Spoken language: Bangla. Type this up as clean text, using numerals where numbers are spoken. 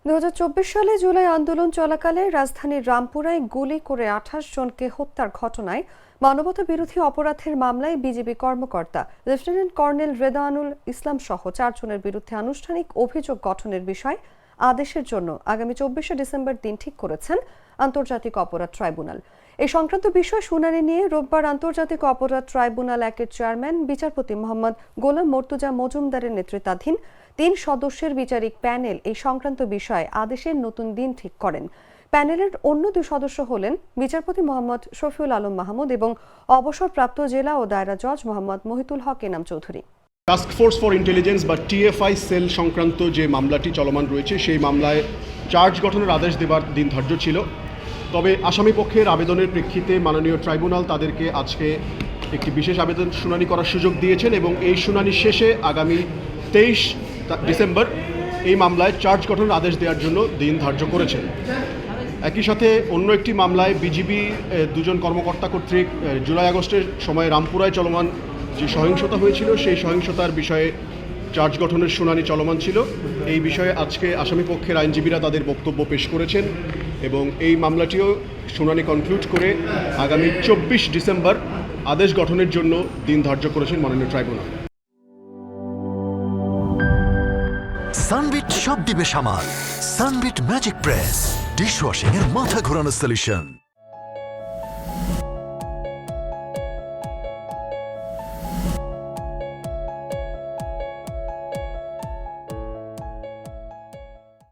2024 সালে জুলাই আন্দোলন চলাকালে রাজধানীর রামপুরায় গুলি করে 28 জনকে হত্যার ঘটনায় মানবতা বিরোধী অপরাধের মামলায় বিজিবি কর্মকর্তা লেফটেন্যান্ট কর্নেল রেদওয়ানুল ইসলাম সহ 4 জনের বিরুদ্ধে আনুষ্ঠানিক অভিযোগ গঠনের বিষয়ে আদেশের জন্য আগামী 24শে ডিসেম্বর দিন ঠিক করেছেন আন্তর্জাতিক অপরাধ ট্রাইব্যুনাল। এই সংক্রান্ত বিষয় শুনানি নিয়ে রোববার আন্তর্জাতিক অপরাধ ট্রাইব্যুনাল একের চেয়ারম্যান বিচারপতি মোহাম্মদ গোলাম মর্তুজা মজুমদারের নেতৃত্বাধীন 3 সদস্যের বিচারিক প্যানেল এই সংক্রান্ত বিষয়ে আদেশের নতুন দিন ঠিক করেন। প্যানেলের অন্য 2 সদস্য হলেন বিচারপতি মোহাম্মদ শফিউল আলম মাহমুদ এবং অবসরপ্রাপ্ত জেলা ও দায়রা জজ Mohammad Mohitul Haque Enam Chowdhury. Task force for intelligence বা টিএফআই সেল সংক্রান্ত যে মামলাটি চলমান রয়েছে সেই মামলায় চার্জ গঠনের আদেশ দেবার দিন ধার্য ছিল। তবে আসামি পক্ষের আবেদনের প্রেক্ষিতে মাননীয় ট্রাইব্যুনাল তাদেরকে আজকে একটি বিশেষ আবেদন শুনানি করার সুযোগ দিয়েছেন এবং এই শুনানি শেষে আগামী 23 ডিসেম্বর এই মামলায় চার্জ গঠনের আদেশ দেওয়ার জন্য দিন ধার্য করেছেন। একই সাথে অন্য একটি মামলায় বিজিবি 2 জন কর্মকর্তা কর্তৃক জুলাই আগস্টের সময় রামপুরায় চলমান যে সহিংসতা হয়েছিল সেই সহিংসতার বিষয়ে চার্জ গঠনের শুনানি চলমান ছিল। এই বিষয়ে আজকে আসামি পক্ষের আইনজীবীরা তাদের বক্তব্য পেশ করেছেন এবং এই মামলাটিও শুনানি কনক্লুড করে আগামী 24 ডিসেম্বর আদেশ গঠনের জন্য দিন ধার্য করেছেন মাননীয় ট্রাইব্যুনাল। সানবিট সব দিবে সামাল। সানবিট ম্যাজিক প্রেস ডিশওয়াশিং এর মাথা ঘোরানো সলিউশন।